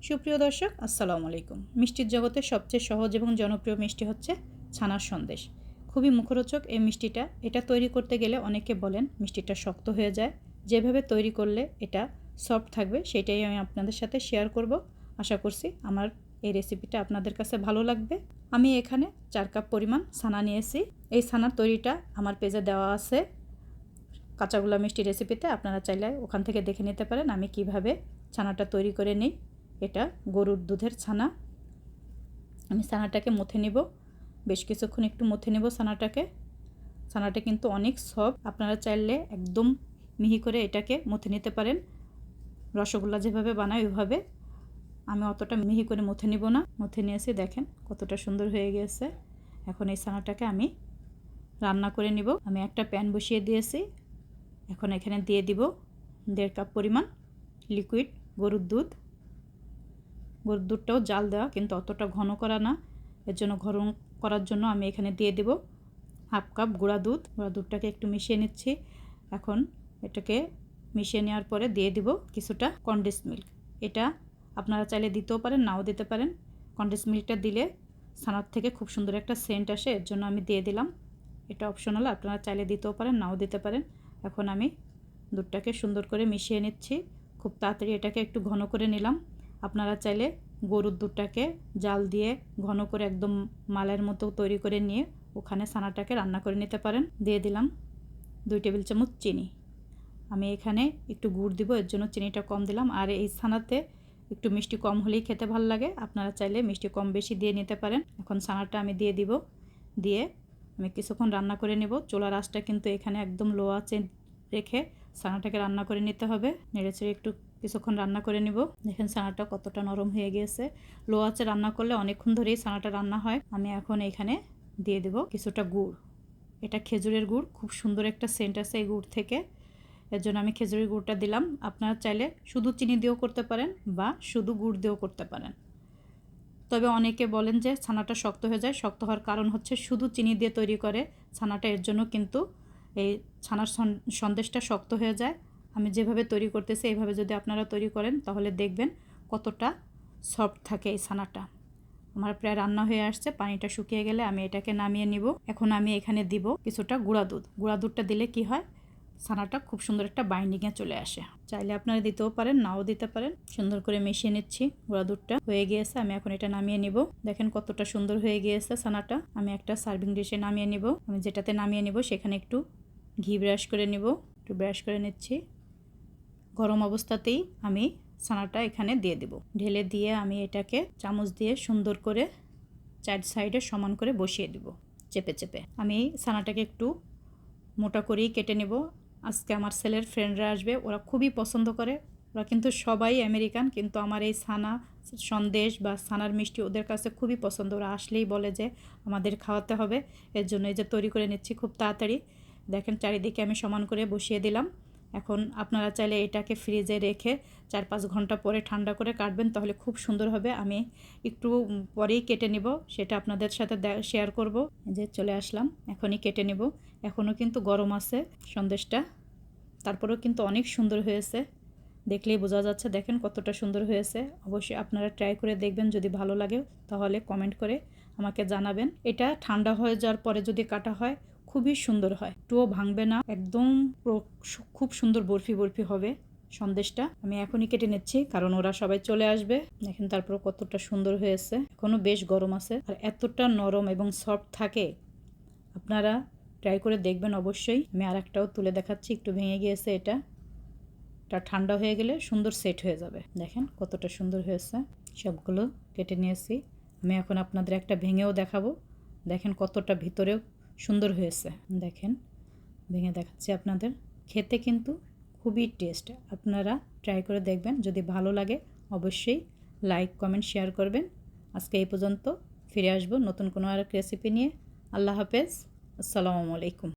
সুপ্রিয় দর্শক, আসসালামু আলাইকুম। মিষ্টির জগতে সবচেয়ে সহজ এবং জনপ্রিয় মিষ্টি হচ্ছে ছানার সন্দেশ। খুবই মুখরোচক এই মিষ্টিটা। এটা তৈরি করতে গেলে অনেকে বলেন মিষ্টিটা শক্ত হয়ে যায়। যেভাবে তৈরি করলে এটা সফট থাকবে সেটাই আমি আপনাদের সাথে শেয়ার করব। আশা করছি আমার এই রেসিপিটা আপনাদের কাছে ভালো লাগবে। আমি এখানে 4 কাপ পরিমাণ ছানা নিয়েছি। এই ছানার তৈরিটা আমার পেজে দেওয়া আছে কাঁচাগোল্লা মিষ্টি রেসিপিতে, আপনারা চাইলে ওখান থেকে দেখে নিতে পারেন আমি কিভাবে ছানাটা তৈরি করে নিই। এটা গরুর দুধের ছানা। আমি ছানাটাকে মথে নিব, বেশ কিছুক্ষণ একটু মথে নেব ছানাটাকে। ছানাটা কিন্তু অনেক সফট, আপনারা চাইলে একদম মিহি করে এটাকে মথে নিতে পারেন। রসগোল্লা যেভাবে বানায় ওইভাবে। আমি অতটা মিহি করে মথে নিব না। মথে নিয়েছি, দেখেন কতটা সুন্দর হয়ে গিয়েছে। এখন এই ছানাটাকে আমি রান্না করে নিব। আমি একটা প্যান বসিয়ে দিয়েছি। এখন এখানে দিয়ে দিব 1.5 কাপ পরিমাণ লিকুইড গরুর দুধ। গরুর দুধটাও জাল দেওয়া, কিন্তু অতটা ঘন করা না। এর জন্য গরম করার জন্য আমি এখানে দিয়ে দেব 1/2 কাপ গুঁড়া দুধ। গুঁড়া দুধটাকে একটু মিশিয়ে নিচ্ছি। এখন এটাকে মিশিয়ে নেওয়ার পরে দিয়ে দিব কিছুটা কনডেন্স মিল্ক। এটা আপনারা চাইলে দিতেও পারেন, নাও দিতে পারেন। কনডেন্স মিল্কটা দিলে ছানার থেকে খুব সুন্দর একটা সেন্ট আসে, এর জন্য আমি দিয়ে দিলাম। এটা অপশনাল, আপনারা চাইলে দিতেও পারেন, নাও দিতে পারেন। এখন আমি দুধটাকে সুন্দর করে মিশিয়ে নিচ্ছি। খুব তাড়াতাড়ি এটাকে একটু ঘন করে নিলাম। আপনারা চাইলে গরুর দুধটাকে জাল দিয়ে ঘন করে একদম মালাইয়ের মতো তৈরি করে নিয়ে ওখানে ছানাটাকে রান্না করে নিতে পারেন। দিয়ে দিলাম 2 টেবিল চামচ চিনি। আমি এখানে একটু গুড় দিব, এর জন্য চিনিটা কম দিলাম। আর এই ছানাতে একটু মিষ্টি কম হলেই খেতে ভালো লাগে, আপনারা চাইলে মিষ্টি কম বেশি দিয়ে নিতে পারেন। এখন ছানাটা আমি দিয়ে দিব। দিয়ে আমি কিছুক্ষণ রান্না করে নেব। চুলার আঁচটা কিন্তু এখানে একদম লো আঁচে রেখে ছানাটাকে রান্না করে নিতে হবে। নেড়েচেড়ে একটু কিছুক্ষণ রান্না করে নিব। দেখেন ছানাটা কতটা নরম হয়ে গিয়েছে। লো আঁচে রান্না করলে অনেকক্ষণ ধরেই ছানাটা রান্না হয়। আমি এখন এখানে দিয়ে দেব কিছুটা গুড়। এটা খেজুরের গুড়, খুব সুন্দর একটা সেন্ট আছে এই গুড় থেকে, এর জন্য আমি খেজুরের গুড়টা দিলাম। আপনারা চাইলে শুধু চিনি দিয়েও করতে পারেন বা শুধু গুড় দিয়েও করতে পারেন। তবে অনেকে বলেন যে ছানাটা শক্ত হয়ে যায়। শক্ত হওয়ার কারণ হচ্ছে শুধু চিনি দিয়ে তৈরি করে ছানাটা, এর জন্য কিন্তু এই ছানার সন্দেশটা শক্ত হয়ে যায়। আমি যেভাবে তৈরি করতেছি এইভাবে যদি আপনারা তৈরি করেন তাহলে দেখবেন কতটা সফট থাকে এই ছানাটা। আমার প্রায় রান্না হয়ে আসছে, পানিটা শুকিয়ে গেলে আমি এটাকে নামিয়ে নিব। এখন আমি এখানে দিব কিছুটা গুঁড়া দুধ। গুঁড়া দুধটা দিলে কি হয়, ছানাটা খুব সুন্দর একটা বাইন্ডিংয়ে চলে আসে। চাইলে আপনারা দিতেও পারেন, নাও দিতে পারেন। সুন্দর করে মিশিয়ে নিচ্ছি। গুঁড়া দুধটা হয়ে গিয়েছে, আমি এখন এটা নামিয়ে নিব। দেখেন কতটা সুন্দর হয়ে গিয়েছে ছানাটা। আমি একটা সার্ভিং ডিশে নামিয়ে নিব। আমি যেটাতে নামিয়ে নিব সেখানে একটু ঘি ব্রাশ করে নিব। একটু ব্রাশ করে নিচ্ছি। গরম অবস্থাতেই আমি ছানাটা এখানে দিয়ে দেব। ঢেলে দিয়ে আমি এটাকে চামচ দিয়ে সুন্দর করে 4 সাইডে সমান করে বসিয়ে দিব চেপে চেপে। আমি ছানাটাকে একটু মোটা করেই কেটে নেব। আজকে আমার ছেলের ফ্রেন্ডরা আসবে, ওরা খুবই পছন্দ করে। ওরা কিন্তু সবাই আমেরিকান, কিন্তু আমার এই ছানা সন্দেশ বা ছানার মিষ্টি ওদের কাছে খুবই পছন্দ। ওরা আসলেই বলে যে আমাদের খাওয়াতে হবে। এর জন্য এই যে তৈরি করে নিচ্ছি খুব তাড়াতাড়ি। দেখেন চারিদিকে আমি সমান করে বসিয়ে দিলাম। এখন আপনারা চাইলে এটাকে ফ্রিজে রেখে 4-5 ঘন্টা পরে ঠান্ডা করে কাটবেন, তাহলে খুব সুন্দর হবে। আমি একটু পরেই কেটে নিব, সেটা আপনাদের সাথে শেয়ার করব। যে চলে আসলাম, এখনই কেটে নেব। এখনও কিন্তু গরম আছে সন্দেশটা, তারপরেও কিন্তু অনেক সুন্দর হয়েছে। দেখলেই বোঝা যাচ্ছে, দেখেন কতটা সুন্দর হয়েছে। অবশ্যই আপনারা ট্রাই করে দেখবেন, যদি ভালো লাগে তাহলে কমেন্ট করে আমাকে জানাবেন। এটা ঠান্ডা হয়ে যাওয়ার পরে যদি কাটা হয় খুবই সুন্দর হয়, একটুও ভাঙবে না, একদম খুব সুন্দর বরফি বরফি হবে সন্দেশটা। আমি এখনই কেটে নিচ্ছি কারণ ওরা সবাই চলে আসবে। দেখেন তারপর কতটা সুন্দর হয়েছে। এখনো বেশ গরম আছে আর এতটা নরম এবং সফট থাকে, আপনারা ট্রাই করে দেখবেন অবশ্যই। আমি আরেকটাও তুলে দেখাচ্ছি, একটু ভেঙে গিয়েছে। এটা ঠান্ডা হয়ে গেলে সুন্দর সেট হয়ে যাবে। দেখেন কতটা সুন্দর হয়েছে। সবগুলো কেটে নিয়েছি। আমি এখন আপনাদের একটা ভেঙেও দেখাবো। দেখেন কতটা ভিতরেও সুন্দর হয়েছে। দেখেন ভেঙে দেখাচ্ছি আপনাদের। খেতে কিন্তু খুবই টেস্ট, আপনারা ট্রাই করে দেখবেন। যদি ভালো লাগে অবশ্যই লাইক কমেন্ট শেয়ার করবেন। আজকে এই পর্যন্ত, ফিরে আসবো নতুন কোনো আর রেসিপি নিয়ে। আল্লাহ হাফেজ, আসসালামু আলাইকুম।